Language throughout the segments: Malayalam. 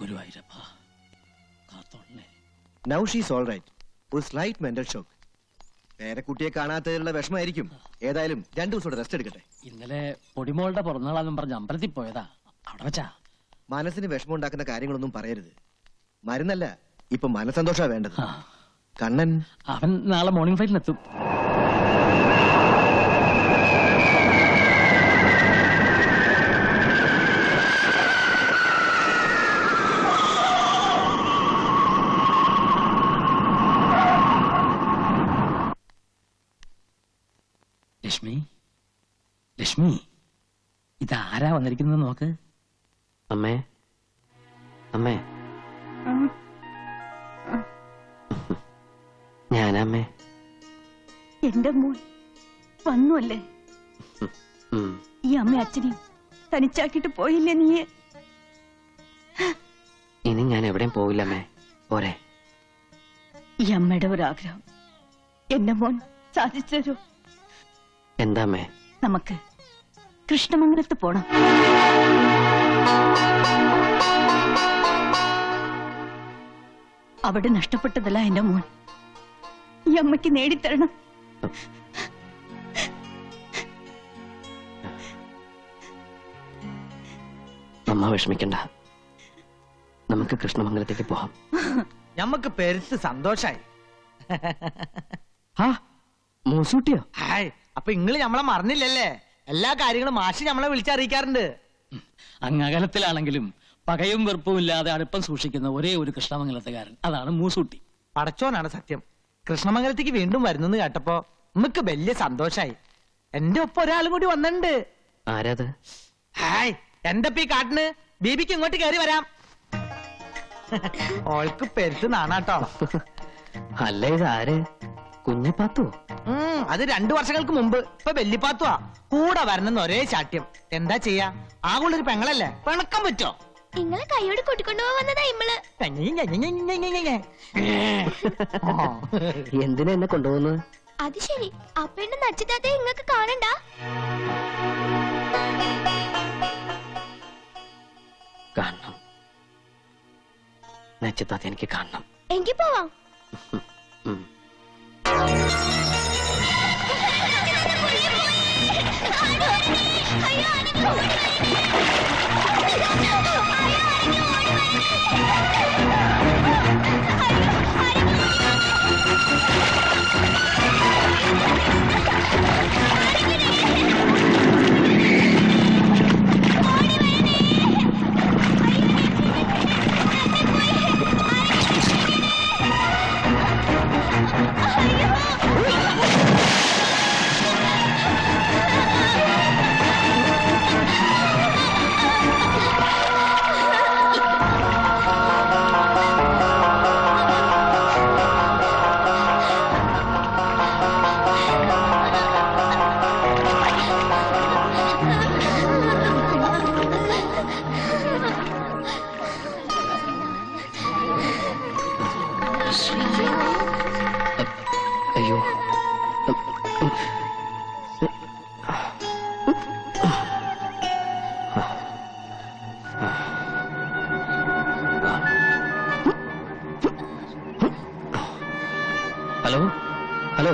ഗുരുവായൂരപ്പ കാത്തോളേ. Now she's all right. ഒരു സ്ലൈറ്റ് മെന്റൽ ഷോക്ക്. പേരക്കുട്ടിയെ കാണാത്തതിലുള്ള വിഷമായിരിക്കും. ഏതായാലും 2 ദിവസം റെസ്റ്റ് എടുക്കട്ടെ. ഇന്നലെ പൊടിമോളുടെ പിറന്നാളാന്നും പറഞ്ഞ് അമ്പലത്തിൽ പോയതാ. അവിടെ വെച്ചാ. മനസ്സിന് വിഷമം ഉണ്ടാക്കുന്ന കാര്യങ്ങളൊന്നും പറയരുത്. മരുന്നല്ല, ഇപ്പൊ മനസ്സന്തോഷാ വേണ്ടത്. കണ്ണൻ അവൻ നാളെ മോർണിംഗ് ഫ്ലൈറ്റിനെത്തും. ലക്ഷ്മി, ലക്ഷ്മി, ഇതാരാ വന്നിരിക്കുന്നത് നോക്ക്. അമ്മേ, അമ്മേ, ഞാനമ്മേ. എന്റെ മോൻ വന്നു അല്ലേ? ഈ അമ്മ അച്ഛനെയും തനിച്ചാക്കിട്ട് പോയില്ലേ നീ? ഇനി ഞാൻ എവിടെയും പോവില്ലമ്മേ. പോരെ. ഈ അമ്മയുടെ ഒരാഗ്രഹം എന്റെ മോൻ സാധിച്ചു തരൂ. എന്താമ്മേ? നമുക്ക് കൃഷ്ണമംഗലത്ത് പോണം. അവിടെ നഷ്ടപ്പെട്ടതല്ല എന്റെ മോൻ. ഈ അമ്മയ്ക്ക് നേടിത്തരണം. അമ്മ വിഷമിക്കണ്ട. നമുക്ക് കൃഷ്ണമംഗലത്തേക്ക് പോവാം. ഞമ്മക്ക് പെരുത്ത് സന്തോഷായി. മൂസൂട്ടിയോ? ഹായ്, അപ്പൊ ഇങ്ങള് ഞമ്മളെ മറന്നില്ലല്ലേ? എല്ലാ കാര്യങ്ങളും മാഷി ഞമ്മളെ വിളിച്ചറിയിക്കാറുണ്ട്. അങ്ങകലത്തിലാണെങ്കിലും പകയും വെറുപ്പും ഇല്ലാതെ അടുപ്പം സൂക്ഷിക്കുന്ന ഒരേ ഒരു കൃഷ്ണമംഗലത്തുകാരൻ, അതാണ് മൂസൂട്ടി. പടച്ചോനാണ് സത്യം. കൃഷ്ണമംഗലത്തേക്ക് വീണ്ടും വരുന്നെന്ന് കേട്ടപ്പോ നമുക്ക് വലിയ സന്തോഷായി. എന്റെ ഒപ്പം ഒരാളും കൂടി വന്നിട്ടുണ്ട്. ആരാത്? ഹായ്, എന്റെ ഈ കാട്ടിന് ബീബിക്ക് ഇങ്ങോട്ട് കയറി വരാം. ഓൾക്ക് പെരുത്ത് നാണാട്ടോ. അല്ല, ഇത് ആര്? കുഞ്ഞിപ്പാത്തോ? അത് 2 വർഷങ്ങൾക്ക് മുമ്പ്. ഇപ്പൊ വെല്ലിപ്പാത്തുവാ. കൂടെ വരണമെന്ന് ഒരേ ശാഠ്യം. എന്താ ചെയ്യാ? ആകുള്ളൊരു പെങ്ങളല്ലേ, പിണക്കം പറ്റോ? നിങ്ങളെ കൈയോട് കൂട്ടിക്കൊണ്ടുപോകാൻ വന്നതാ ഇമ്മള്. എന്തിനാ എന്നെ കൊണ്ടുപോകുന്നത്? അത് ശരി, അപ്പൊ എന്നെ നച്ചിത്താത്തെ ഇങ്ങക്ക് കാണണ്ട. കാണണം. നച്ചിത്താത്ത എനിക്ക് കാണണം. എങ്കി പോവാം. അയ്യോ, ഹലോ, ഹലോ.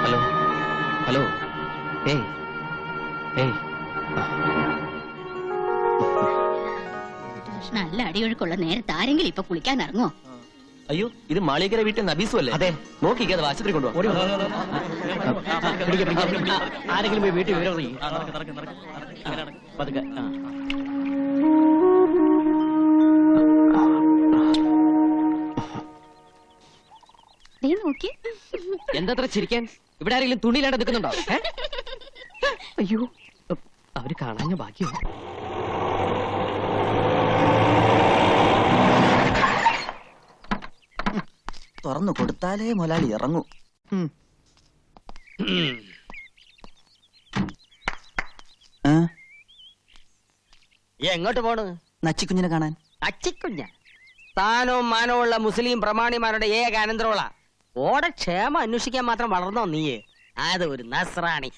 Hello, hello. ഏയ്, ഏയ്. നല്ല അടിയൊഴുക്കുള്ള നേരത്തെ ആരെങ്കിലും ഇപ്പൊ കുളിക്കാൻ ഇറങ്ങോ? അയ്യോ, ഇത് മാളികര വീട്ടിൽ നബീസു അല്ലേ? അതെ. നോക്കിക്കേ, അത് ആശുപത്രി കൊണ്ടുപോകാം. ആരെങ്കിലും പോയി വീട്ടിൽ വിവരം അറിയിക്കും. എന്താ ചിരിക്കാൻ? ഇവിടെ ആരെങ്കിലും തുണിയിലാണ്ട് നിൽക്കുന്നുണ്ടോ? അയ്യോ, അവര് കാണാൻ ഭാഗ്യം. തുറന്നു കൊടുത്താലേ മുതലാളി ഇറങ്ങൂ. എങ്ങോട്ട് പോണ്? നച്ചിക്കുഞ്ഞിനെ കാണാൻ. അച്ചിക്കുഞ്ഞ സ്ഥാനവും മാനവും ഉള്ള മുസ്ലിം പ്രമാണിമാരുടെ ഏക അനന്തരമുള്ള ഓടെ ക്ഷേമം അന്വേഷിക്കാൻ മാത്രം വളർന്നോ നീയെ? അത് ഒരു നസ്രാണി.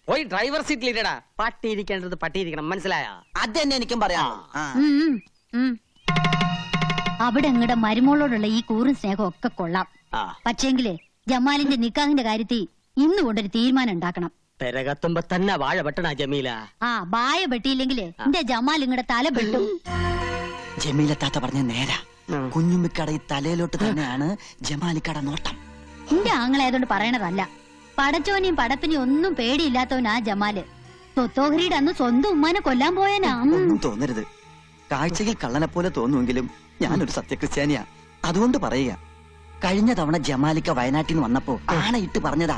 പോയി ഡ്രൈവർ സീറ്റിലിരടാ. പട്ടിയിരിക്കേണ്ടത് പട്ടിയിരിക്കണം, മനസ്സിലായോ? അത് തന്നെ എനിക്കും പറയാം. ഉം, ഉം. അവിടെ നിങ്ങളുടെ മരുമോളോടുള്ള ഈ കൂറും സ്നേഹവും ഒക്കെ കൊള്ളാം. ആ പക്ഷേങ്കില് ജമാലിന്റെ നിക്കാഹിന്റെ കാര്യത്തിൽ ഇന്ന് കൊണ്ടൊരു തീരുമാനം ഉണ്ടാക്കണം. പെരകത്തുമ്പോ തന്നെ വാഴ വെട്ടണ ജമീല. ആ ബായ വെട്ടിയില്ലെങ്കില് എന്റെ ജമാൽ നിങ്ങളുടെ തല വെട്ടും. ജമീല താത്ത പറഞ്ഞ നേരാ. കുഞ്ഞുമ്മിക്കട ഈ തലയിലോട്ട് തന്നെയാണ് ജമാലിക്കട നോട്ടം. എന്റെ ആങ്ങളായതുകൊണ്ട് പറയണതല്ല. പടച്ചോനെയും പടപ്പിനെയും ഒന്നും പേടിയില്ലാത്തവനാ ജമാല്. സ്വത്തോഹരിയുടെ അന്ന് സ്വന്തം ഉമ്മാനെ കൊല്ലാൻ പോയനാ. ഒന്നും തോന്നരുത്. കാഴ്ചയിൽ കള്ളനെ പോലെ തോന്നുമെങ്കിലും ഞാനൊരു സത്യക്രിസ്ത്യാനിയാ. അതുകൊണ്ട് പറയുക, കഴിഞ്ഞ തവണ ജമാലിക്ക വയനാട്ടിൽ നിന്ന് വന്നപ്പോ ആണയിട്ട് പറഞ്ഞതാ,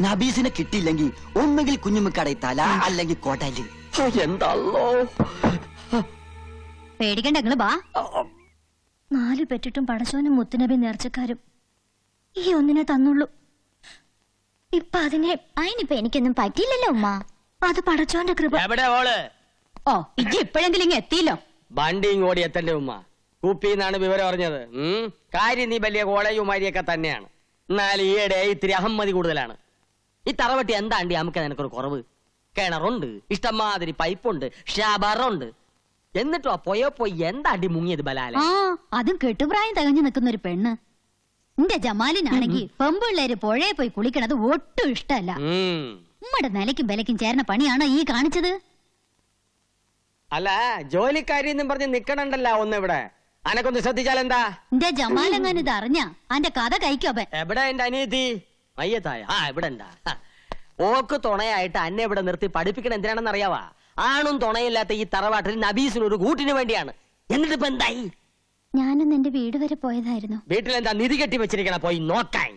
നബീസിനെ കിട്ടിയില്ലെങ്കിൽ ഒന്നുകിൽ കുഞ്ഞുമ്മിക്കട തല അല്ലെങ്കിൽ കോട്ടല്. എന്താണല്ലോ പേടിക്കണ്ട, നിങ്ങള് ബാ. 4 പെറ്റിട്ടും പടച്ചോനും മുത്തുനബി നേർച്ചക്കാരും ഈ ഒന്നിനെ തന്നുള്ളൂ. ഇപ്പൊ അതിനിപ്പോ എനിക്കൊന്നും പറ്റിയില്ലല്ലോ ഉമ്മ. അത് പടച്ചോന്റെ കൃപ. എവിടെ ഓള്? ഓ ഇജ്ജ് ഇപ്പോഴെങ്കിലും ഇങ്ങ് എത്തിയില്ലോ. വണ്ടിയും ഓടി എത്തന്റെ ഉമ്മ. കുപ്പിന്നാണ് വിവരം അറിഞ്ഞത്. കാര്യം നീ വലിയ കോളേജുമാരിയൊക്കെ തന്നെയാണ്. എന്നാൽ ഈയിടെ ഇത്തിരി അഹമ്മതി കൂടുതലാണ്. ഈ തറവട്ടി എന്താണ്ടി നമുക്ക് നിനക്കൊരു കുറവ്? കിണറുണ്ട്, ഇഷ്ടംമാതിരി പൈപ്പുണ്ട്, ഷാബറുണ്ട്. എന്നിട്ടോ പോയി എന്താണ്ടി മുങ്ങിയത് ബലാല? ആ അതും കെട്ടുപ്രായം തികഞ്ഞു നിൽക്കുന്ന ഒരു പെണ്ണ്. എന്റെ ജമാലിനാണെങ്കിൽ പെമ്പിള്ളേര് പുഴയെ പോയി കുളിക്കണത് ഒട്ടും ഇഷ്ടമല്ല. ഉമ്മയുടെ നിലയ്ക്കും വിലയ്ക്കും ചേർന്ന പണിയാണോ ഈ കാണിച്ചത്? അല്ല, ജോലിക്കാരി എന്നും പറഞ്ഞ് നിക്കണണ്ടല്ല ഒന്ന് ഇവിടെ. അനക്കൊന്ന് ശ്രദ്ധിച്ചാൽ എന്താ? എന്റെ ജമാലെങ്ങാനും ഇത് അറിഞ്ഞ അന്റെ കഥ കഴിക്കോപ്പൻ. എവിടെ എന്റെ അനിയത്തി? മയ്യത്തായ? ആ ഇവിടെ ഉണ്ടാ. ഓക്ക് തുണയായിട്ട് അന്നെ ഇവിടെ നിർത്തി പഠിപ്പിക്കണം എന്തിനാണെന്ന് അറിയാവാ? ആണും തുണയില്ലാത്ത ഈ തറവാട്ടിൽ നബീസിനൊരു കൂട്ടിന് വേണ്ടിയാണ്. എന്നിട്ട് ഇപ്പൊ എന്തായി? ഞാനൊന്ന് എന്റെ വീട് വരെ പോയതായിരുന്നു. വീട്ടിലെന്താ നിധി കെട്ടി വെച്ചിരിക്കണ? പോയി നോക്കാൻ.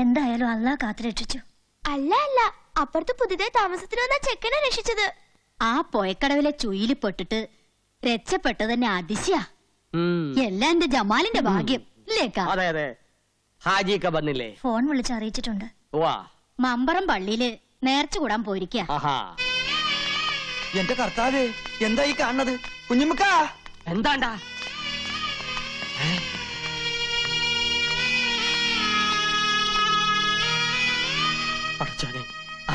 എന്തായാലും അല്ലാഹ് കാത്തുരക്ഷിച്ചു. അല്ല അപ്പുറത്ത് പുതിയതായി താമസത്തിന് വന്ന ചെക്കനെ രക്ഷിച്ചത്. ആ പൊയക്കടവിലെ ചുയില് പെട്ടിട്ട് രക്ഷപ്പെട്ടത് തന്നെ അതിശയാ. എല്ലാം എന്റെ ജമാലിന്റെ ഭാഗ്യം ഇല്ലേക്കാ? അതെ അതെ. ഹാജിയൊക്കെ വന്നില്ലേ? ഫോൺ വിളിച്ച് അറിയിച്ചിട്ടുണ്ട്. വാ. മമ്പറം പള്ളിയില് നേർച്ച കൂടാൻ പോയിരിക്കാ. ആഹാ. എന്റെ കർത്താവേ, എന്താ ഈ കാണുന്നത്? കുഞ്ഞുമ്മിക്ക എന്താണ്ടാ? അടച്ചോനെ,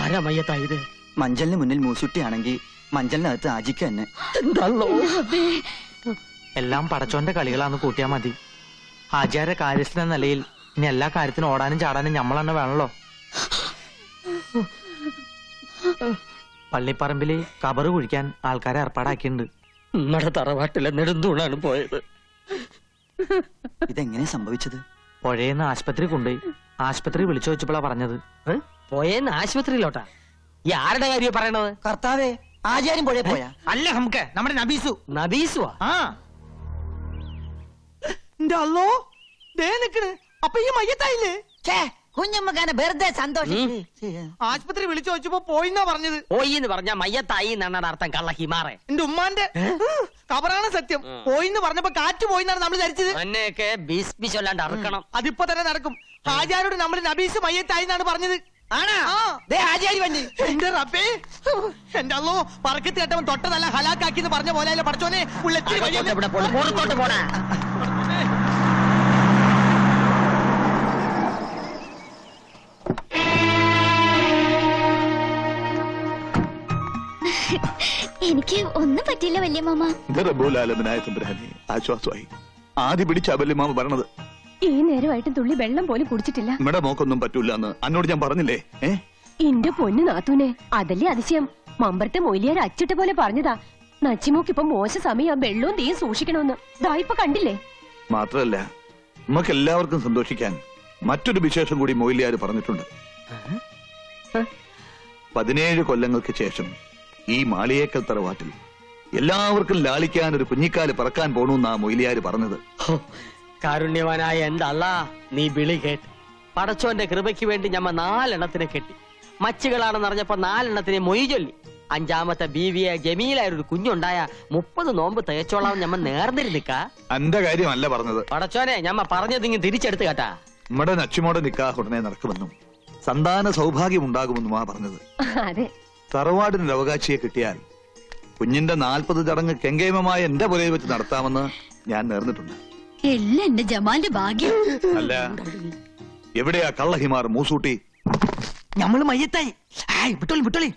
ആരാ മയ്യത്തായത്? മഞ്ചലിന് മുന്നിൽ മൂസുട്ടിയാണെങ്കിൽ മഞ്ചലിനകത്ത് ആജിക്ക തന്നെ. എല്ലാം പടച്ചോന്റെ കളികളാന്ന് കൂട്ടിയാ മതി. ആചാര്യ കാര്യസ്ഥ എന്ന നിലയിൽ ഇനി എല്ലാ കാര്യത്തിനും ഓടാനും ചാടാനും നമ്മൾ തന്നെ വേണല്ലോ. പള്ളിപ്പറമ്പില് കബറ് കുഴിക്കാൻ ആൾക്കാരെ ഏർപ്പാടാക്കിയിട്ടുണ്ട്. നമ്മുടെ തറവാട്ടിലെ നെടുന്തൂണാണ് പോയത്. ഇതെങ്ങനെ സംഭവിച്ചത്? പുഴയെന്ന് ആശുപത്രി കൊണ്ടുപോയി. ആശുപത്രി വിളിച്ചു വെച്ചപ്പോഴാ പറഞ്ഞത്. പോയെന്ന് ആശുപത്രിയിലോട്ടാ? ഈ ആരുടെ കാര്യം പറയണത്? കർത്താവേ, ആചാര്യം പുഴയെ പോയാ? അല്ല, നമുക്ക് നമ്മുടെ നബീസു. നബീസുവാ? അപ്പൊ ഈ മയ്യത്തായില്ലേ? കുഞ്ഞമ്മക്കാനെ വെറുതെ സന്തോഷം. ആശുപത്രി വിളിച്ചു വെച്ചപ്പോ പോയിന്നാ പറഞ്ഞത്. പോയി എന്ന് പറഞ്ഞാ മയ്യത്തായി എന്നാണ് അർത്ഥം. കള്ള ഹിമാറെ. എന്റെ ഉമ്മാന്റെ കബറാണ് സത്യം. പോയിന്ന് പറഞ്ഞപ്പോ കാറ്റ് പോയിന്നാണ് നമ്മൾ ധരിച്ചത്. എന്നെയൊക്കെ ബീസ്പിച്ചല്ലാണ്ട് അറുക്കണം. അതിപ്പോ തന്നെ നടക്കും. ആചാരോട് നമ്മൾ നബീസ് മയ്യത്തായി എന്നാണ് പറഞ്ഞത്. ആചാരി വണ്ടി. എന്റെ റബ്ബേ, എന്റെ അല്ലോ, പറക്കത്ത് കേട്ടവൻ തൊട്ട നല്ല ഹലാക്കാക്കി എന്ന് പറഞ്ഞ പോലെ പഠിച്ചോനെ. പുറത്തോട്ട് പോടാ. എനിക്ക് ഒന്നും പറ്റില്ല വല്യമ്മ. ആശ്വാസമായി. ആദ്യം പിടിച്ച വല്യമാമ പറഞ്ഞത്. ഈ നേരമായിട്ടും തുള്ളി വെള്ളം പോലും കുടിച്ചിട്ടില്ല. ഇവിടെ മോക്കൊന്നും പറ്റൂല എന്ന് അന്നോട് ഞാൻ പറഞ്ഞില്ലേ? എന്റെ പൊന്നു നാത്തൂനെ, അതല്ലേ അതിശയം. മമ്പറത്തെ മൊയിലിയാർ അച്ചിട്ട പോലെ പറഞ്ഞതാ, നച്ചിമോക്കിപ്പം മോശ സമയം വെള്ളവും തീയും സൂക്ഷിക്കണമെന്ന്. ദായിപ്പൊ കണ്ടില്ലേ? മാത്രല്ല, നമുക്ക് എല്ലാവർക്കും സന്തോഷിക്കാൻ മറ്റൊരു വിശേഷം കൂടി മൊയിലിയാർ പറഞ്ഞിട്ടുണ്ട്. 17 കൊല്ലങ്ങൾക്ക് ശേഷം ഈ മാളിയേക്കൽ തറവാട്ടിൽ എല്ലാവർക്കും ലാളിക്കാൻ ഒരു കുഞ്ഞിക്കാല് പറക്കാൻ പോണെന്നാ മൊയിലിയാര് പറഞ്ഞത്. കാരുണ്യവാനായ എന്റെ അല്ലാ, നീ വിളി കേട്ട് പടച്ചോന്റെ കൃപയ്ക്ക് വേണ്ടി ഞമ്മ 4 എണ്ണത്തിനെ കെട്ടി. മച്ചുകളാണെന്ന് അറിഞ്ഞപ്പോ 4 എണ്ണത്തിനെ മൊയ് ചൊല്ലി. 5ാമത്തെ ബീവിയെ ജമീലായൊരു കുഞ്ഞുണ്ടായ 30 നോമ്പ് തേച്ചോളാം ഞമ്മ നേർന്നിരുന്നിക്ക. എന്റെ കാര്യമല്ല പറഞ്ഞത്. പടച്ചോനെ, ഞമ്മ പറഞ്ഞതിങ്ങ് തിരിച്ചെടുത്ത് കേട്ടാ. നമ്മുടെ നച്ചുമോടെ നിക്കാഹ് ഉടനെ നടക്കുമെന്നും സന്താന സൗഭാഗ്യം ഉണ്ടാകുമെന്നുമാ പറഞ്ഞത്. അതെ, തറവാടിനൊരു അവകാശിയെ കിട്ടിയാൽ കുഞ്ഞിന്റെ 40 ചടങ്ങ് കെങ്കേമമായ എന്റെ പുരയിൽ വെച്ച് നടത്താമെന്ന് ഞാൻ നേർന്നിട്ടുണ്ട്. എല്ലാം എന്റെ ജമാലിന്റെ ഭാഗ്യം. അല്ല, എവിടെയാ കള്ളഹിമാർ മൂസൂട്ടി? ഞമ്മള് മയ്യത്തായി. വിട്ടോളി വിട്ടോളി.